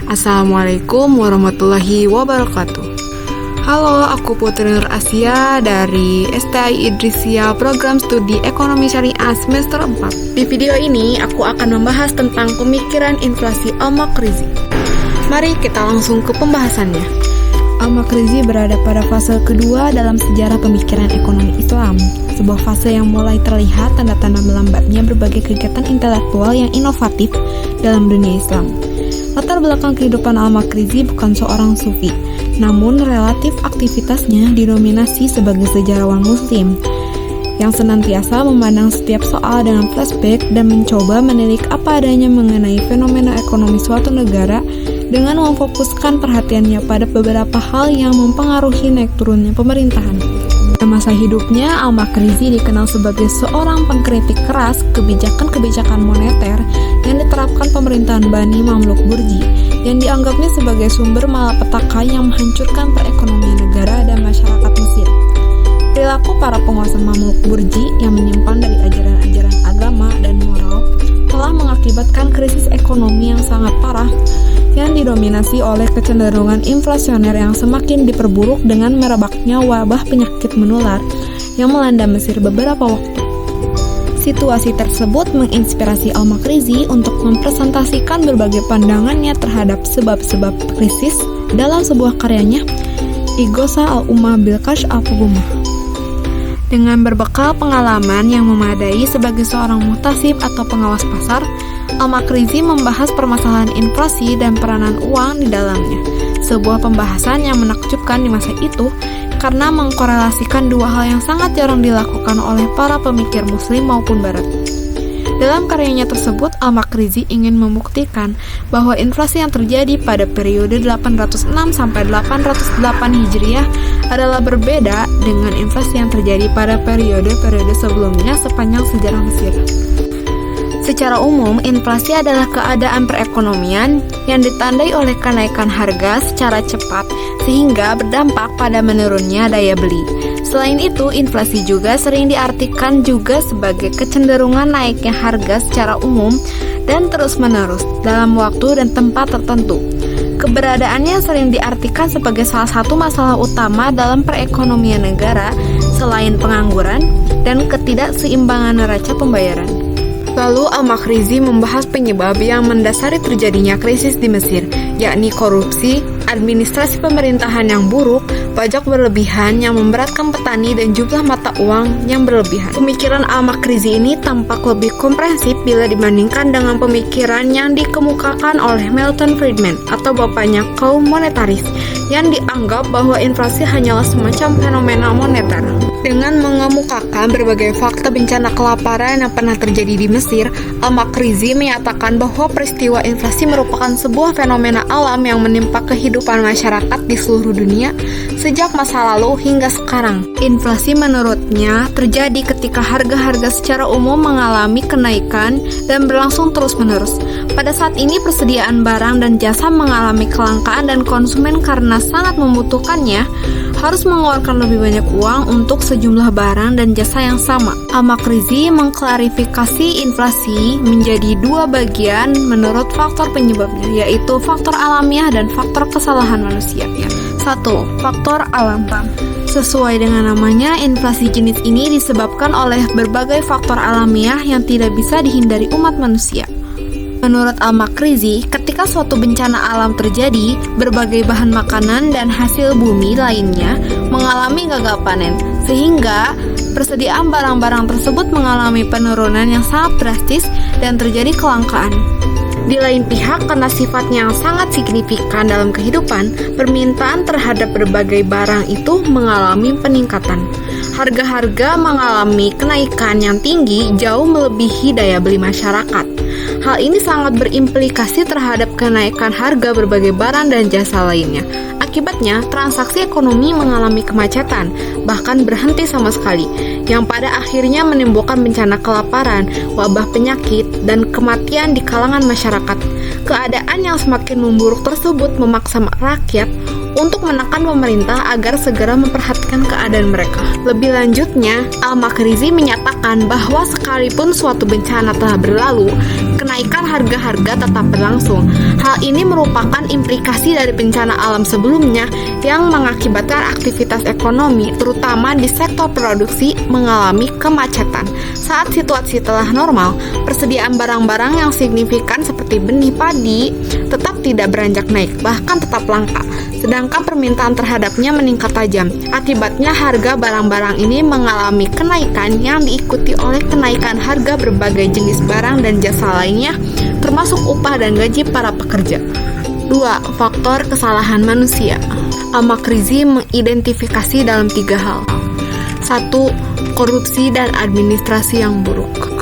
Assalamualaikum warahmatullahi wabarakatuh. Halo, aku Putri Nur Asia dari STI Idrisia Program Studi Ekonomi Syariah semester 4. Di video ini, aku akan membahas tentang pemikiran inflasi Al-Makrizi. Mari kita langsung ke pembahasannya. Al-Makrizi berada pada fase kedua dalam sejarah pemikiran ekonomi Islam, sebuah fase yang mulai terlihat tanda-tanda melambatnya berbagai kegiatan intelektual yang inovatif dalam dunia Islam. Latar belakang kehidupan Al-Makrizi bukan seorang sufi, namun relatif aktivitasnya didominasi sebagai sejarawan muslim yang senantiasa memandang setiap soal dengan flashback dan mencoba menilik apa adanya mengenai fenomena ekonomi suatu negara dengan memfokuskan perhatiannya pada beberapa hal yang mempengaruhi naik turunnya pemerintahan. Pada masa hidupnya, Al-Makrizi dikenal sebagai seorang pengkritik keras kebijakan-kebijakan moneter yang diterapkan pemerintahan Bani Mamluk Burji, yang dianggapnya sebagai sumber malapetaka yang menghancurkan perekonomian negara dan masyarakat Mesir. Perilaku para penguasa Mamluk Burji yang menyimpang dari ajaran-ajaran agama dan moral telah mengakibatkan krisis ekonomi yang sangat parah yang didominasi oleh kecenderungan inflasioner yang semakin diperburuk dengan merebaknya wabah penyakit menular yang melanda Mesir beberapa waktu. Situasi tersebut menginspirasi Al-Makrizi untuk mempresentasikan berbagai pandangannya terhadap sebab-sebab krisis dalam sebuah karyanya, Ighosa al-Ummah bil Kashf al-Ghumah. Dengan berbekal pengalaman yang memadai sebagai seorang muhtasib atau pengawas pasar, Al-Makrizi membahas permasalahan inflasi dan peranan uang di dalamnya. Sebuah pembahasan yang menakjubkan di masa itu karena mengkorelasikan dua hal yang sangat jarang dilakukan oleh para pemikir muslim maupun barat. Dalam karyanya tersebut, Al-Makrizi ingin membuktikan bahwa inflasi yang terjadi pada periode 806 sampai 808 Hijriah adalah berbeda dengan inflasi yang terjadi pada periode-periode sebelumnya sepanjang sejarah Mesir. Secara umum, inflasi adalah keadaan perekonomian yang ditandai oleh kenaikan harga secara cepat sehingga berdampak pada menurunnya daya beli. Selain itu, inflasi juga sering diartikan juga sebagai kecenderungan naiknya harga secara umum dan terus-menerus dalam waktu dan tempat tertentu. Keberadaannya sering diartikan sebagai salah satu masalah utama dalam perekonomian negara selain pengangguran dan ketidakseimbangan neraca pembayaran. Lalu Al-Makrizi membahas penyebab yang mendasari terjadinya krisis di Mesir, yakni korupsi, administrasi pemerintahan yang buruk, pajak berlebihan yang memberatkan petani, dan jumlah mata uang yang berlebihan. Pemikiran Al-Makrizi ini tampak lebih komprehensif bila dibandingkan dengan pemikiran yang dikemukakan oleh Milton Friedman atau bapaknya kaum monetaris, yang dianggap bahwa inflasi hanyalah semacam fenomena moneter. Dengan mengemukakan berbagai fakta bencana kelaparan yang pernah terjadi di Mesir, Al-Makrizi menyatakan bahwa peristiwa inflasi merupakan sebuah fenomena alam yang menimpa kehidupan masyarakat di seluruh dunia sejak masa lalu hingga sekarang. Inflasi menurutnya terjadi ketika harga-harga secara umum mengalami kenaikan dan berlangsung terus-menerus. Pada saat ini persediaan barang dan jasa mengalami kelangkaan dan konsumen karena sangat membutuhkannya harus mengeluarkan lebih banyak uang untuk sejumlah barang dan jasa yang sama. Al-Makrizi mengklarifikasi inflasi menjadi dua bagian menurut faktor penyebabnya, yaitu faktor alamiah dan faktor kesalahan manusia. 1. Faktor alam. Sesuai dengan namanya, inflasi jenis ini disebabkan oleh berbagai faktor alamiah yang tidak bisa dihindari umat manusia. Menurut Al-Makrizi, ketika suatu bencana alam terjadi, berbagai bahan makanan dan hasil bumi lainnya mengalami gagal panen, sehingga persediaan barang-barang tersebut mengalami penurunan yang sangat drastis dan terjadi kelangkaan. Di lain pihak, karena sifatnya yang sangat signifikan dalam kehidupan, permintaan terhadap berbagai barang itu mengalami peningkatan. Harga-harga mengalami kenaikan yang tinggi jauh melebihi daya beli masyarakat. Hal ini sangat berimplikasi terhadap kenaikan harga berbagai barang dan jasa lainnya. Akibatnya, transaksi ekonomi mengalami kemacetan, bahkan berhenti sama sekali, yang pada akhirnya menimbulkan bencana kelaparan, wabah penyakit, dan kematian di kalangan masyarakat. Keadaan yang semakin memburuk tersebut memaksa rakyat untuk menekan pemerintah agar segera memperhatikan keadaan mereka. Lebih lanjutnya, Al-Makrizi menyatakan bahwa sekalipun suatu bencana telah berlalu, kenaikan kenaikan harga-harga tetap berlangsung. Hal ini merupakan implikasi dari bencana alam sebelumnya yang mengakibatkan aktivitas ekonomi, terutama di sektor produksi, mengalami kemacetan. Saat situasi telah normal, persediaan barang-barang yang signifikan seperti benih padi tetap tidak beranjak naik, bahkan tetap langka. Sedangkan permintaan terhadapnya meningkat tajam. Akibatnya harga barang-barang ini mengalami kenaikan yang diikuti oleh kenaikan harga berbagai jenis barang dan jasa lainnya, termasuk upah dan gaji para pekerja. 2. Faktor kesalahan manusia. Al-Makrizi mengidentifikasi dalam 3 hal. 1. Korupsi dan administrasi yang buruk.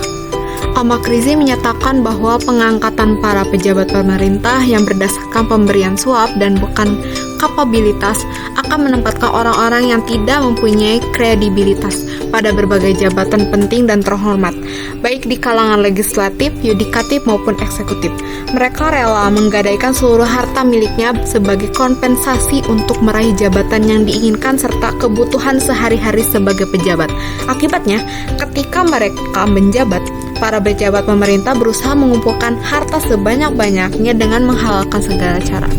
Al-Makrizi menyatakan bahwa pengangkatan para pejabat pemerintah yang berdasarkan pemberian suap dan bukan kapabilitas akan menempatkan orang-orang yang tidak mempunyai kredibilitas pada berbagai jabatan penting dan terhormat, baik di kalangan legislatif, yudikatif maupun eksekutif. Mereka rela menggadaikan seluruh harta miliknya sebagai kompensasi untuk meraih jabatan yang diinginkan serta kebutuhan sehari-hari sebagai pejabat. Akibatnya, ketika mereka menjabat, para pejabat pemerintah berusaha mengumpulkan harta sebanyak-banyaknya dengan menghalalkan segala cara.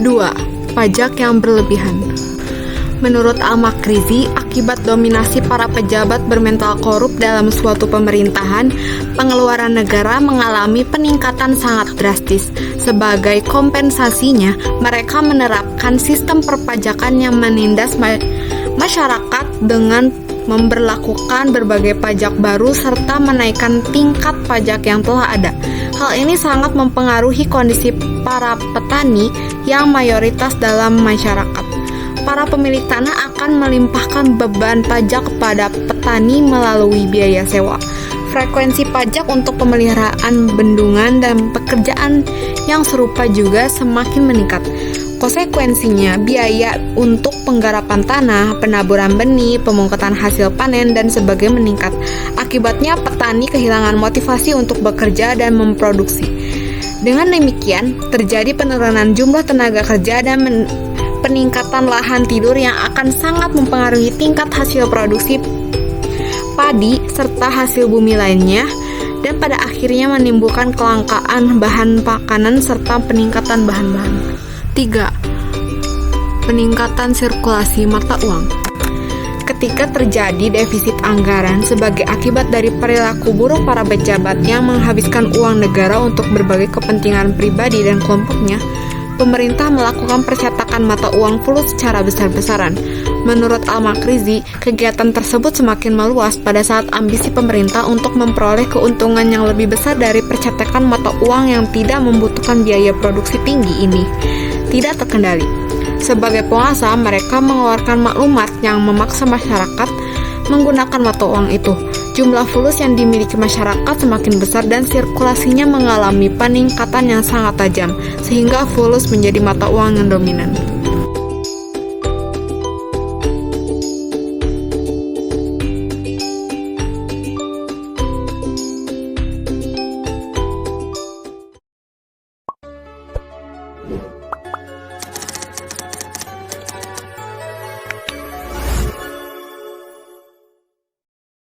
2. Pajak yang berlebihan. Menurut Al-Makrizi, akibat dominasi para pejabat bermental korup dalam suatu pemerintahan, pengeluaran negara mengalami peningkatan sangat drastis. Sebagai kompensasinya, mereka menerapkan sistem perpajakan yang menindas masyarakat dengan memberlakukan berbagai pajak baru serta menaikkan tingkat pajak yang telah ada. Hal ini sangat mempengaruhi kondisi para petani yang mayoritas dalam masyarakat. Para pemilik tanah akan melimpahkan beban pajak kepada petani melalui biaya sewa. Frekuensi pajak untuk pemeliharaan bendungan dan pekerjaan yang serupa juga semakin meningkat. Konsekuensinya, biaya untuk penggarapan tanah, penaburan benih, pemungkutan hasil panen, dan sebagainya meningkat. Akibatnya, petani kehilangan motivasi untuk bekerja dan memproduksi. Dengan demikian, terjadi penurunan jumlah tenaga kerja dan peningkatan lahan tidur yang akan sangat mempengaruhi tingkat hasil produksi padi serta hasil bumi lainnya, dan pada akhirnya menimbulkan kelangkaan bahan makanan serta peningkatan bahan-bahan. 3. Peningkatan sirkulasi mata uang. Ketika terjadi defisit anggaran sebagai akibat dari perilaku buruk para pejabat yang menghabiskan uang negara untuk berbagai kepentingan pribadi dan kelompoknya, pemerintah melakukan percetakan mata uang fulus secara besar-besaran. Menurut Al-Makrizi, kegiatan tersebut semakin meluas pada saat ambisi pemerintah untuk memperoleh keuntungan yang lebih besar dari percetakan mata uang yang tidak membutuhkan biaya produksi tinggi ini tidak terkendali. Sebagai penguasa, mereka mengeluarkan maklumat yang memaksa masyarakat menggunakan mata uang itu. Jumlah fulus yang dimiliki masyarakat semakin besar dan sirkulasinya mengalami peningkatan yang sangat tajam, sehingga fulus menjadi mata uang yang dominan.